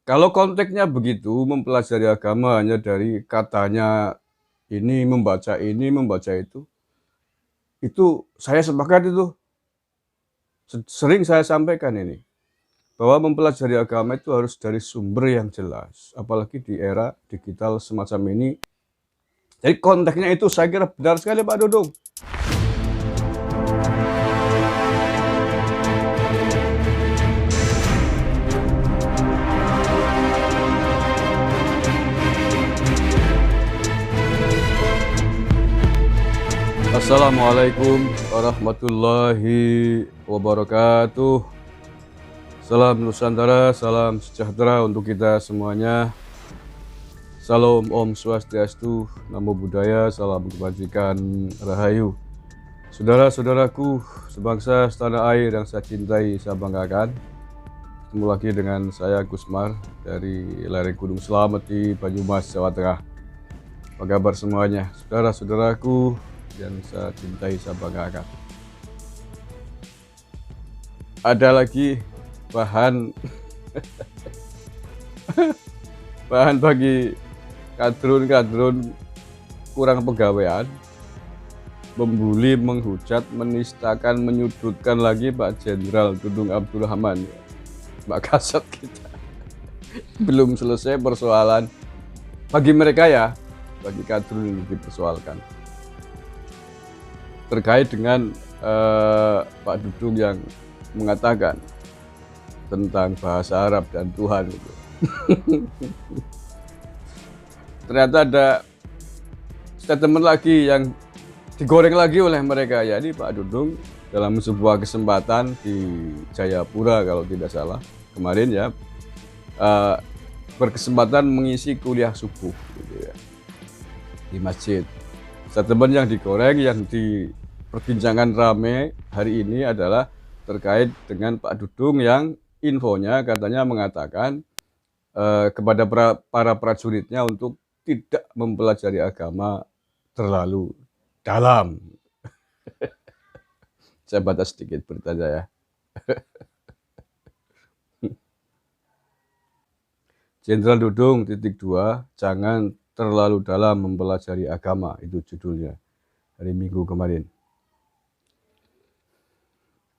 Kalau konteksnya begitu, mempelajari agama hanya dari katanya ini, membaca itu saya sepakat itu. Sering saya sampaikan ini, bahwa mempelajari agama itu harus dari sumber yang jelas, apalagi di era digital semacam ini. Jadi konteksnya itu saya kira benar sekali Pak Dudung. Assalamualaikum warahmatullahi wabarakatuh. Salam Nusantara, salam sejahtera untuk kita semuanya. Salam Om Swastiastu, Namo Buddhaya, salam kebajikan, Rahayu. Saudara-saudaraku, sebangsa setanah air yang saya cintai, saya banggakan. Ketemu lagi dengan saya Gusmar dari lereng Gunung Slamet di Banyumas, Jawa Tengah. Apa kabar semuanya? Saudara-saudaraku yang saya cintai, saya banggakan. Ada lagi bahan bagi kadrun kurang pegawaian, membuli, menghujat, menistakan, menyudutkan lagi Pak Jenderal Dudung Abdul Rahman, Pak Kasat kita. Belum selesai persoalan bagi mereka ya, bagi kadrun ini dipersoalkan terkait dengan Pak Dudung yang mengatakan tentang bahasa Arab dan Tuhan itu. Ternyata ada statement lagi yang digoreng lagi oleh mereka, ya ini Pak Dudung dalam sebuah kesempatan di Jayapura kalau tidak salah kemarin ya, berkesempatan mengisi kuliah subuh gitu ya, di masjid. Statement yang digoreng, yang diperbincangkan rame hari ini adalah terkait dengan Pak Dudung yang infonya katanya mengatakan kepada para prajuritnya untuk tidak mempelajari agama terlalu dalam. Saya batas sedikit berita saya. Jenderal Dudung _2, jangan terlalu dalam mempelajari agama, itu judulnya hari Minggu kemarin.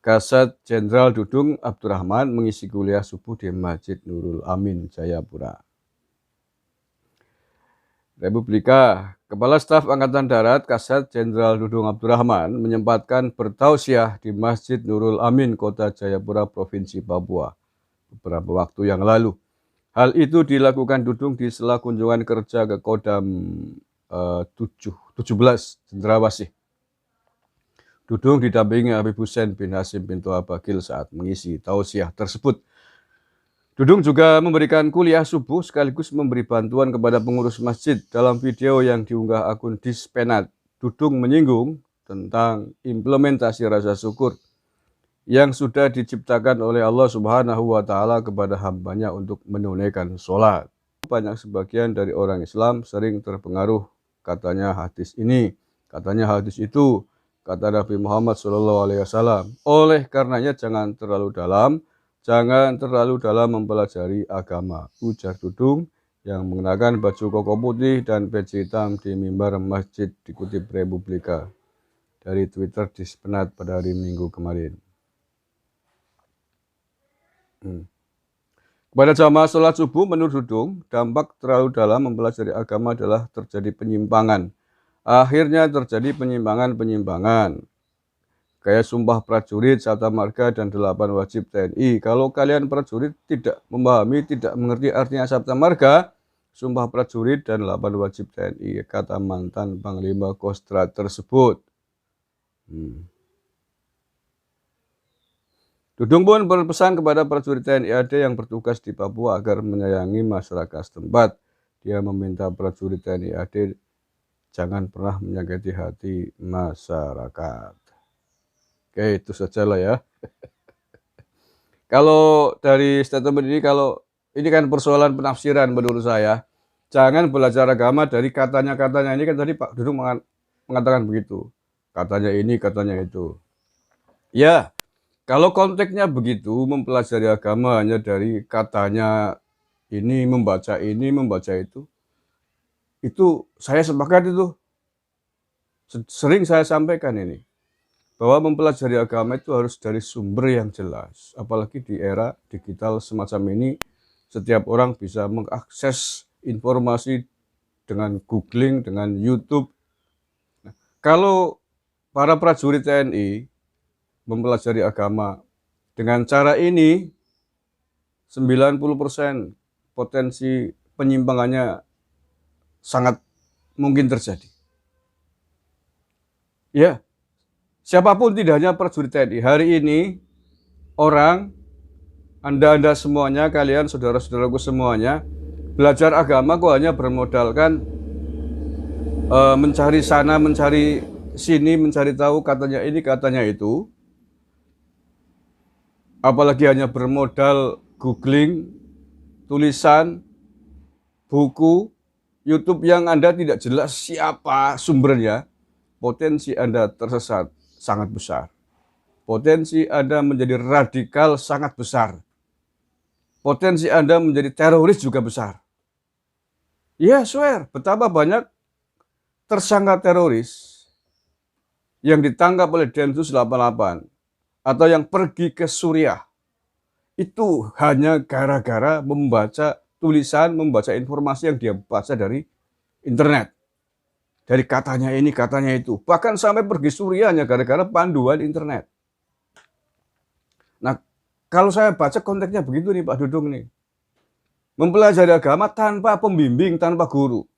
Kasat Jenderal Dudung Abdurrahman mengisi kuliah subuh di Masjid Nurul Amin, Jayapura. Republika, Kepala Staf Angkatan Darat Kasat Jenderal Dudung Abdurrahman menyempatkan bertausiah di Masjid Nurul Amin, Kota Jayapura, Provinsi Papua beberapa waktu yang lalu. Hal itu dilakukan Dudung di sela kunjungan kerja ke Kodam 17 Cendrawasih. Dudung didampingi Habib Hussein bin Hasim bin Toha Bagil saat mengisi tausiah tersebut. Dudung juga memberikan kuliah subuh sekaligus memberi bantuan kepada pengurus masjid. Dalam video yang diunggah akun Dispenat, Dudung menyinggung tentang implementasi rasa syukur yang sudah diciptakan oleh Allah Subhanahu wa Ta'ala kepada hambanya untuk menunaikan sholat. Banyak sebagian dari orang Islam sering terpengaruh, katanya hadis ini, katanya hadis itu, kata Nabi Muhammad SAW. Oleh karenanya jangan terlalu dalam mempelajari agama, ujar Dudung yang mengenakan baju koko putih dan peci hitam di mimbar masjid, dikutip Republika dari Twitter Dispenat pada hari Minggu kemarin. Kepada jamaah sholat subuh, menurut Dudung, dampak terlalu dalam mempelajari agama adalah terjadi penyimpangan. Akhirnya terjadi penyimpangan. Kayak sumpah prajurit, Sabta Marga, dan 8 wajib TNI. Kalau kalian prajurit tidak memahami, tidak mengerti artinya Sabta Marga, sumpah prajurit, dan 8 wajib TNI, kata mantan Panglima Kostrat tersebut. Dudung pun berpesan kepada prajurit TNI AD yang bertugas di Papua agar menyayangi masyarakat setempat. Dia meminta prajurit TNI AD jangan pernah menyakiti hati masyarakat. Oke, itu saja lah ya. Kalau dari statement ini, kalau ini kan persoalan penafsiran menurut saya. Jangan belajar agama dari katanya-katanya. Ini kan tadi Pak Dudung mengatakan begitu. Katanya ini, katanya itu. Ya, kalau konteksnya begitu, mempelajari agama hanya dari katanya ini, membaca itu saya sepakat itu. Sering saya sampaikan ini, bahwa mempelajari agama itu harus dari sumber yang jelas. Apalagi di era digital semacam ini, setiap orang bisa mengakses informasi dengan googling, dengan YouTube. Kalau para prajurit TNI mempelajari agama dengan cara ini, 90% potensi penyimpangannya sangat mungkin terjadi. Ya, siapapun, tidak hanya prajurit TNI. Hari ini orang, Anda semuanya, kalian saudara-saudaraku semuanya, belajar agama kok hanya bermodalkan mencari sana, mencari sini, mencari tahu katanya ini, katanya itu. Apalagi hanya bermodal googling, tulisan, buku, YouTube yang Anda tidak jelas siapa sumbernya, potensi Anda tersesat sangat besar. Potensi Anda menjadi radikal sangat besar. Potensi Anda menjadi teroris juga besar. Ya, swear, betapa banyak tersangka teroris yang ditangkap oleh Densus 88 atau yang pergi ke Suriah, itu hanya gara-gara membaca tulisan, membaca informasi yang dia baca dari internet. Dari katanya ini, katanya itu. Bahkan sampai pergi Suriah hanya gara-gara panduan internet. Nah, kalau saya baca konteksnya begitu nih Pak Dudung nih. Mempelajari agama tanpa pembimbing, tanpa guru.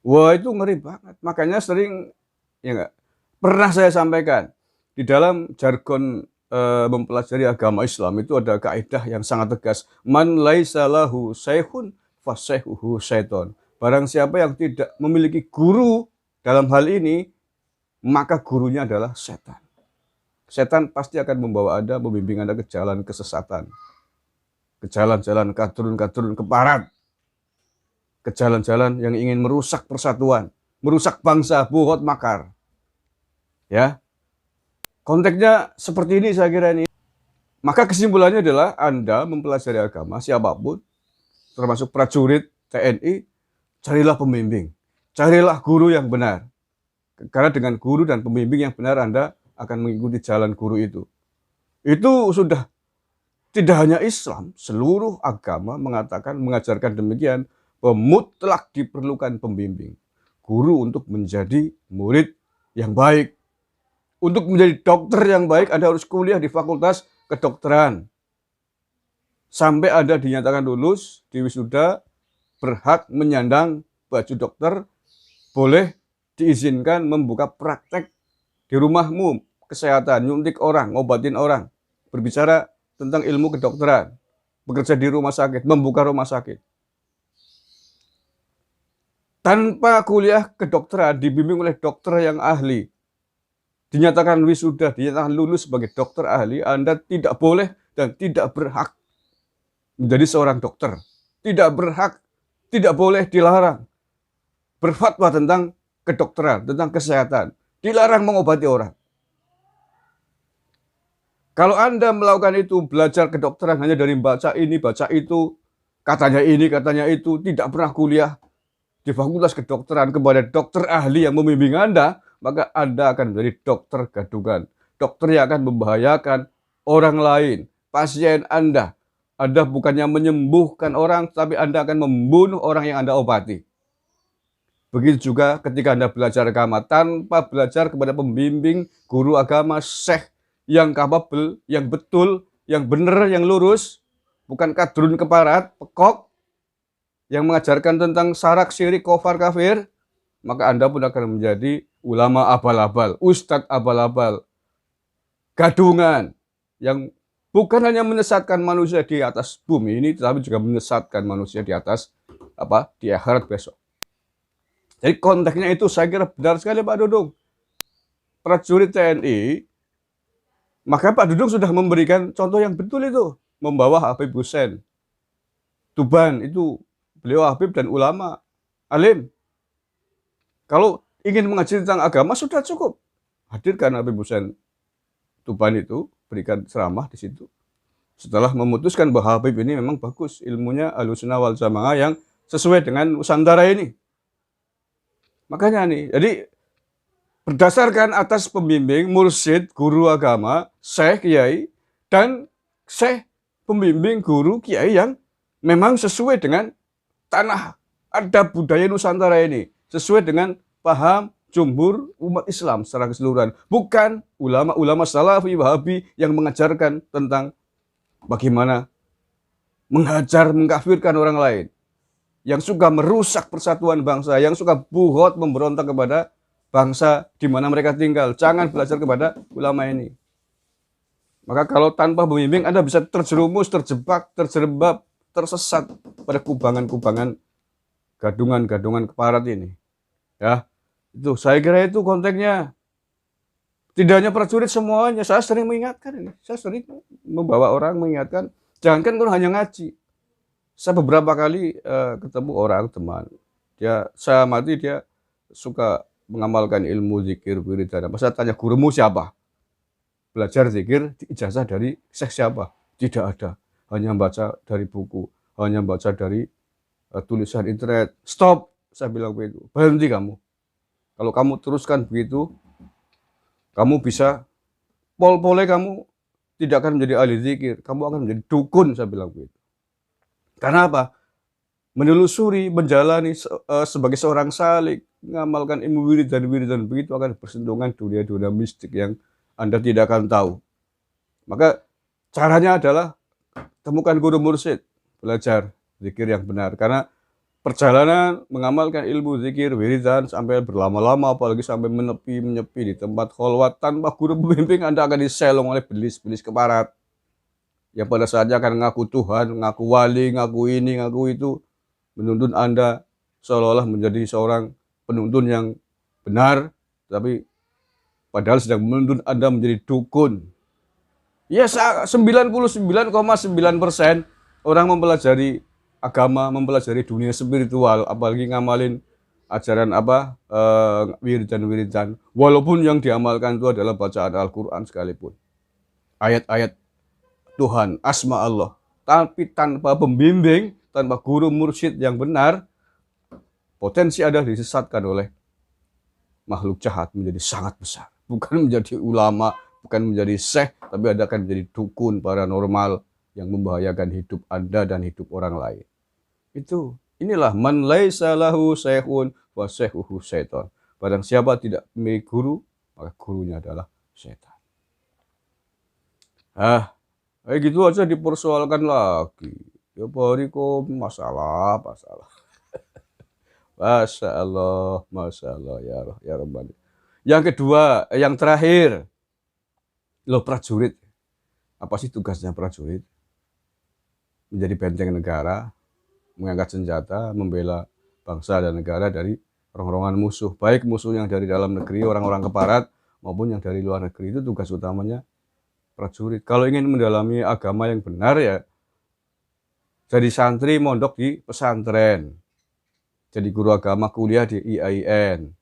Wah, itu ngeri banget. Makanya sering, ya enggak, pernah saya sampaikan, di dalam jargon mempelajari agama Islam itu ada kaidah yang sangat tegas. Man laisa lahu syekhun fasyehuhu syaiton. Barang siapa yang tidak memiliki guru dalam hal ini, maka gurunya adalah setan. Setan pasti akan membawa Anda, membimbing Anda ke jalan kesesatan. Ke jalan-jalan kadrun-kadrun keparat. Ke jalan-jalan yang ingin merusak persatuan, merusak bangsa, buhot makar. Ya. Konteksnya seperti ini saya kira ini. Maka kesimpulannya adalah Anda mempelajari agama, siapapun, termasuk prajurit TNI, carilah pembimbing. Carilah guru yang benar. Karena dengan guru dan pembimbing yang benar, Anda akan mengikuti jalan guru itu. Itu sudah, tidak hanya Islam, seluruh agama mengatakan, mengajarkan demikian, bahwa mutlak diperlukan pembimbing. Guru untuk menjadi murid yang baik. Untuk menjadi dokter yang baik, Anda harus kuliah di fakultas kedokteran. Sampai Anda dinyatakan lulus, di wisuda, berhak menyandang baju dokter, boleh diizinkan membuka praktek di rumahmu, kesehatan, nyuntik orang, ngobatin orang, berbicara tentang ilmu kedokteran, bekerja di rumah sakit, membuka rumah sakit. Tanpa kuliah kedokteran, dibimbing oleh dokter yang ahli, dinyatakan wisuda, dinyatakan lulus sebagai dokter ahli, Anda tidak boleh dan tidak berhak menjadi seorang dokter. Tidak berhak, tidak boleh, dilarang berfatwa tentang kedokteran, tentang kesehatan. Dilarang mengobati orang. Kalau Anda melakukan itu, belajar kedokteran hanya dari baca ini, baca itu, katanya ini, katanya itu, tidak pernah kuliah di fakultas kedokteran kepada dokter ahli yang membimbing Anda, maka Anda akan menjadi dokter gadungan. Dokter yang akan membahayakan orang lain, pasien Anda. Anda bukannya menyembuhkan orang, tapi Anda akan membunuh orang yang Anda obati. Begitu juga ketika Anda belajar agama, tanpa belajar kepada pembimbing, guru agama, syekh yang kapabel, yang betul, yang benar, yang lurus, bukan kadrun keparat, pekok, yang mengajarkan tentang syarak, syirik, kofar, kafir, maka Anda pun akan menjadi ulama abal-abal, ustadz abal-abal, gadungan, yang bukan hanya menyesatkan manusia di atas bumi ini, tetapi juga menyesatkan manusia di atas di akhirat besok. Jadi konteksnya itu saya kira benar sekali Pak Dudung. Prajurit TNI, maka Pak Dudung sudah memberikan contoh yang betul itu, membawa Habib Hussein Tuban, itu beliau Habib dan ulama, alim. Kalau ingin mengaji tentang agama sudah cukup, hadirkan Habib Hussein Tuban itu, berikan ceramah di situ. Setelah memutuskan bahwa Habib ini memang bagus, ilmunya Ahlussunnah wal Jamaah yang sesuai dengan Nusantara ini. Makanya nih, jadi berdasarkan atas pembimbing, mursyid, guru agama, syekh, kiai, dan syekh pembimbing guru kiai yang memang sesuai dengan tanah adab budaya Nusantara ini, sesuai dengan paham jumhur umat Islam secara keseluruhan, bukan ulama-ulama salafi wahabi yang mengajarkan tentang bagaimana menghajar, mengkafirkan orang lain, yang suka merusak persatuan bangsa, yang suka buhot memberontak kepada bangsa di mana mereka tinggal. Jangan belajar kepada ulama ini. Maka kalau tanpa pembimbing Anda bisa terjerumus, terjebak, terjerembab, tersesat pada kubangan-kubangan gadungan-gadungan keparat ini. Ya, itu saya kira itu konteksnya. Tidak hanya prajurit semuanya, saya sering mengingatkan ini. Saya sering membawa orang mengingatkan, jangankan kalau hanya ngaji. Saya beberapa kali ketemu orang teman, saya amati dia suka mengamalkan ilmu zikir, wiridan. Saya tanya, gurumu siapa? Belajar zikir di ijazah dari syekh siapa? Tidak ada. Hanya baca dari buku, hanya baca dari tulisan internet. Stop, saya bilang begitu. Berhenti kamu. Kalau kamu teruskan begitu, kamu bisa pol-pole kamu tidak akan menjadi ahli zikir, kamu akan menjadi dukun, saya bilang begitu. Karena apa? Menelusuri, menjalani sebagai seorang salik, mengamalkan ilmu wiridan begitu akan bersentuhan dunia-dunia mistik yang Anda tidak akan tahu. Maka caranya adalah temukan guru mursyid, belajar zikir yang benar. Karena perjalanan mengamalkan ilmu zikir, wiridan sampai berlama-lama, apalagi sampai menyepi di tempat kholwat tanpa guru pembimbing, Anda akan diselong oleh belis-belis keparat. Yang pada saatnya akan ngaku Tuhan, ngaku wali, ngaku ini, ngaku itu, menuntun Anda seolah-olah menjadi seorang penuntun yang benar, tapi padahal sedang menuntun Anda menjadi dukun. Ya, 99,9% orang mempelajari agama, mempelajari dunia spiritual, apalagi ngamalin ajaran wiridan, walaupun yang diamalkan itu adalah bacaan Al-Quran sekalipun, ayat-ayat Tuhan, asma Allah, tapi tanpa pembimbing, tanpa guru mursyid yang benar, potensi Anda disesatkan oleh makhluk jahat menjadi sangat besar. Bukan menjadi ulama, bukan menjadi syekh, tapi Anda akan menjadi dukun paranormal yang membahayakan hidup Anda dan hidup orang lain. Inilah man laisa lahu syekhun wa syekhuhu syaitan. Barang siapa tidak memiliki guru, maka gurunya adalah setan. Gitu aja dipersoalkan lagi. Ya kok masalah. Masya Allah ya Rabbani. Yang kedua, yang terakhir, prajurit. Apa sih tugasnya prajurit? Menjadi benteng negara, mengangkat senjata, membela bangsa dan negara dari rongrongan musuh. Baik musuh yang dari dalam negeri, orang-orang keparat, maupun yang dari luar negeri. Itu tugas utamanya prajurit. Kalau ingin mendalami agama yang benar ya, jadi santri mondok di pesantren, jadi guru agama kuliah di IAIN,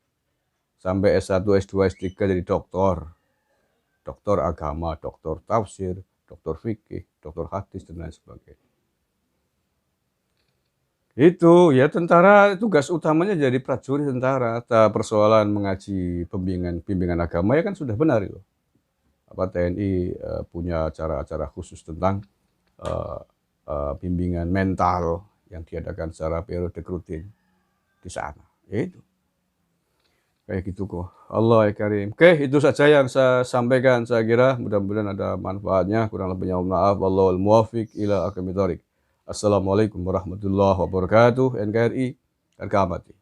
sampai S1, S2, S3 jadi doktor agama, doktor tafsir, doktor fikih, doktor hadis, dan lain sebagainya. Itu ya, tentara tugas utamanya jadi prajurit tentara. Persoalan mengaji bimbingan agama ya kan sudah benar itu. TNI punya acara-acara khusus tentang bimbingan mental yang diadakan secara periodik rutin di sana. Itu kayak gitu kok. Allah ya Karim. Oke, itu saja yang saya sampaikan. Saya kira mudah-mudahan ada manfaatnya. Kurang lebihnya mohon maaf. Wallahul muwaffiq ila aqwamit thoriq. Assalamualaikum warahmatullahi wabarakatuh. NKRI, harga mati.